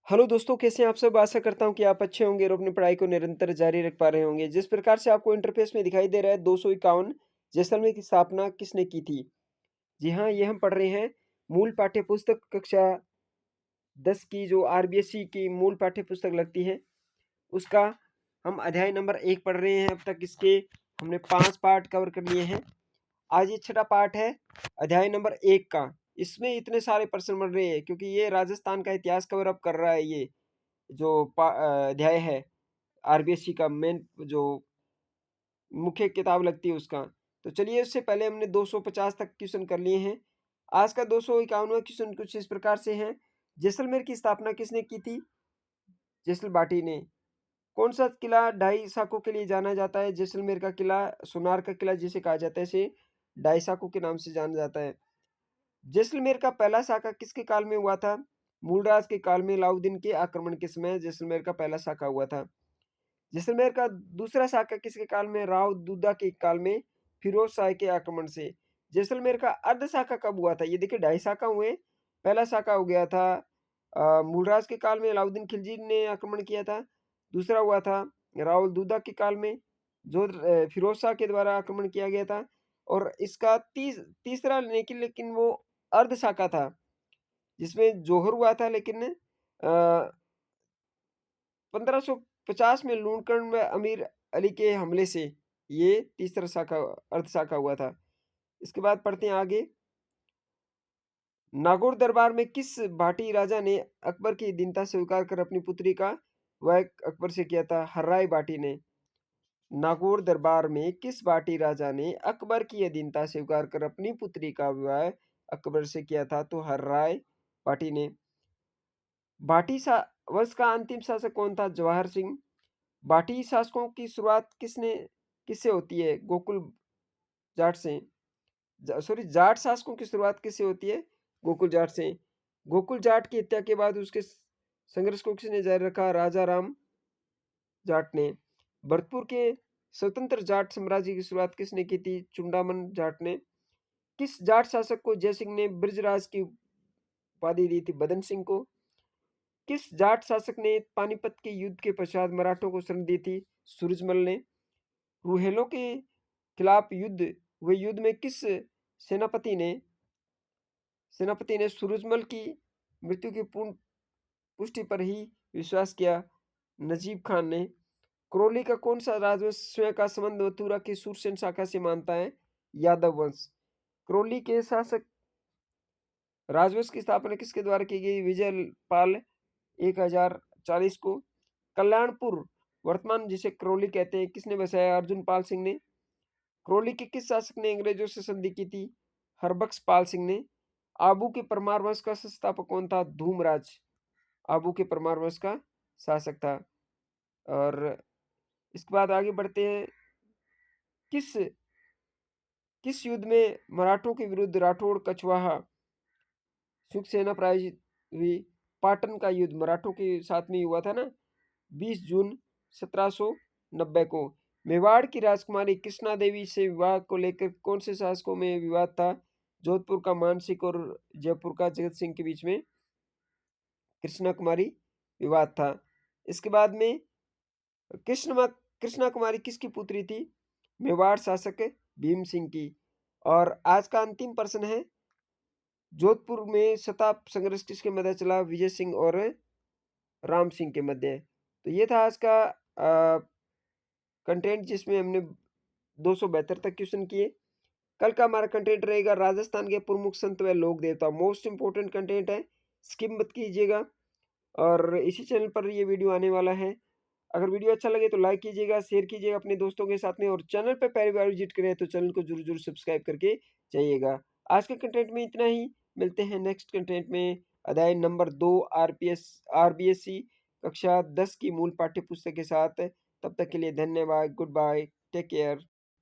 Hello दोस्तों, कैसे हैं आप सब? आशा करता हूँ कि आप अच्छे होंगे और अपनी पढ़ाई को निरंतर जारी रख पा रहे होंगे। जिस प्रकार से आपको इंटरफ़ेस में दिखाई दे रहा है 251 जैसलमेर की स्थापना किसने की थी? जी हाँ, ये हम पढ़ रहे हैं मूल पाठ्य पुस्तक कक्षा 10 की जो आरबीएसई की मूल पाठ्य पुस्तक लगती है, उसका हम अध्याय नंबर 1 पढ़ रहे हैं। अब तक इसके हमने 5 पार्ट कवर कर लिए हैं। आज ये छठा पार्ट है अध्याय नंबर 1 का। इसमें इतने सारे प्रश्न बन रहे हैं क्योंकि ये राजस्थान का इतिहास कवर अप कर रहा है ये जो अध्याय है। आरबीएससी का मेन जो मुख्य किताब लगती है उसका। तो चलिए उससे पहले हमने 250 तक क्वेश्चन कर लिए हैं। आज का 251वां क्वेश्चन कुछ इस प्रकार से है, जैसलमेर की स्थापना किसने की थी? जैसलबाटी ने। कौन सा किला ढाई साकों के लिए जाना जाता है? जैसलमेर का किला, सोनार का किला जिसे कहा जाता है, इसे ढाई साकों के नाम से जाना जाता है। जैसलमेर का पहला साका किसके काल में हुआ था? मूलराज के काल में, अलाउद्दीन के आक्रमण के समय जैसलमेर का पहला साका हुआ था। जैसलमेर का दूसरा साका किसके काल में? राव दूदा के काल में, फिरोज शाह के आक्रमण से। जैसलमेर का अर्ध साका कब हुआ था? ये देखिए ढाई साका हुए। पहला साका हो गया था मूलराज के काल में, अलाउद्दीन खिलजी ने आक्रमण किया था। दूसरा हुआ था राव दूदा के काल में, जो फिरोज शाह के द्वारा आक्रमण किया गया था। और इसका तीसरा लेकिन वो अर्ध साका था, जिसमें जौहर हुआ था, लेकिन 1550 में लूणकरण में अमीर अली के हमले से ये तीसरा शाखा अर्ध शाखा हुआ था। इसके बाद पढ़ते हैं आगे। नागौर दरबार में किस भाटी राजा ने अकबर की दीनता स्वीकार कर अपनी पुत्री का विवाह अकबर से किया था? हर्राय भाटी ने। नागौर दरबार में किस भाटी राजा ने अकबर की अधीनता स्वीकार कर अपनी पुत्री का विवाह अकबर से किया था? तो हर्राय भाटी ने। भाटी वंश का अंतिम शासक कौन था? जवाहर सिंह। भाटी शासकों की शुरुआत किससे होती है? गोकुल जाट से। सॉरी, जाट शासकों की शुरुआत किससे होती है? गोकुल जाट से। गोकुल जाट की हत्या के बाद उसके संघर्ष को किसने जारी रखा? राजा राम जाट ने। भरतपुर के स्वतंत्र जाट साम्राज्य की शुरुआत किसने की थी? चुंडामन जाट ने। किस जाट शासक को जयसिंह ने ब्रजराज की उपाधि दी थी? बदन सिंह को। किस जाट शासक ने पानीपत के युद्ध के पश्चात मराठों को शरण दी थी? सूरजमल ने। रूहेलों के खिलाफ युद्ध में किस सेनापति ने सूरजमल की मृत्यु की पूर्ण पुष्टि पर ही विश्वास किया? नजीब खान ने। करौली का कौन सा राजवंश स्वयं का संबंध मथुरा की सूरसेन शाखा से मानता है? यादव वंश। करौली के शासक राजवंश की स्थापना किसके द्वारा की गई? विजय पाल 1040 को। कल्याणपुर वर्तमान जिसे करौली कहते हैं, किसने बसाया? अर्जुन पाल सिंह ने। करौली के किस शासक ने अंग्रेजों से संधि की थी? हरबख्श पाल सिंह ने। आबू के परमार वंश का संस्थापक कौन था? धूमराज आबू के परमार वंश का शासक था। और इसके बाद आगे बढ़ते हैं। किस किस युद्ध में मराठों के विरुद्ध राठौड़ कछवाहा शिवसेना पराजित हुई? पाटन का युद्ध मराठों के साथ में हुआ था ना, 20 जून 1790 को। मेवाड़ की राजकुमारी कृष्णा देवी से विवाह को लेकर कौन से शासकों में विवाद था? जोधपुर का मानसिंह और जयपुर का जगत सिंह के बीच में कृष्णा कुमारी विवाद था। इसके बाद में कृष्णा कुमारी किसकी पुत्री थी? मेवाड़ शासक भीम सिंह की। और आज का अंतिम प्रश्न है, जोधपुर में सत्ता संघर्ष किसके मध्य चला? विजय सिंह और राम सिंह के मध्य। तो ये था आज का कंटेंट, जिसमें हमने 272 तक क्वेश्चन किए। कल का हमारा कंटेंट रहेगा राजस्थान के प्रमुख संत व लोक देवता। मोस्ट इंपोर्टेंट कंटेंट है, स्किप मत कीजिएगा। और इसी चैनल पर ये वीडियो आने वाला है। अगर वीडियो अच्छा लगे तो लाइक कीजिएगा, शेयर कीजिएगा अपने दोस्तों के साथ में, और चैनल पे पहली बार विजिट करें तो चैनल को जरूर जरूर सब्सक्राइब करके जाइएगा। आज के कंटेंट में इतना ही। मिलते हैं नेक्स्ट कंटेंट में, अध्याय नंबर 2 आरबीएससी कक्षा 10 की मूल पाठ्य पुस्तक के साथ। तब तक के लिए धन्यवाद। Good bye, take care.